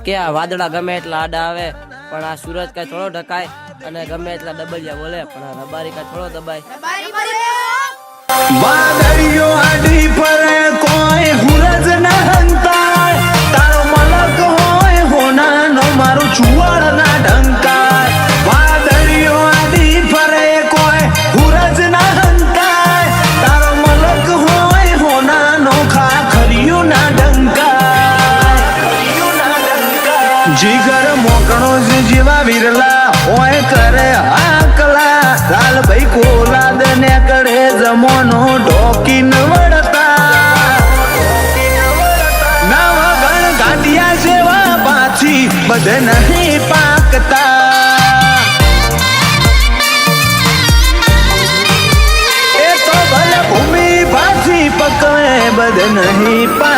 કે આ વાદળા ગમે એટલા આડા આવે પણ આ સૂરજ કઈ થોડો ઢકાય અને ગમે એટલા ડબલિયા બોલે પણ આ રબારી કઈ થોડો દબાય. વાદળીઓ આડી ફરે કોઈ હુરજ ના હંતાય તારો મલક હોય હોનાનો મારું ચુવાડ ના ઢંકાય. વાદળીઓ આડી ફરે કોઈ હુરજ ના હંતાય તારો મલક હોય હોનાનો ખાખરિયું ના ઢંકાય. જીગર મોકણો જેવા વિરલા ઓય કરે આકલા લાલભાઈ કોલાદ ને કરે જમોનો ઢોકીન વળતા નવા ગણ ગાંડિયા જેવા પાછી બધે નહીં પાકતા. એ તો ભલે ભૂમિ પાછી પકવે બધે નહીં પાકતા.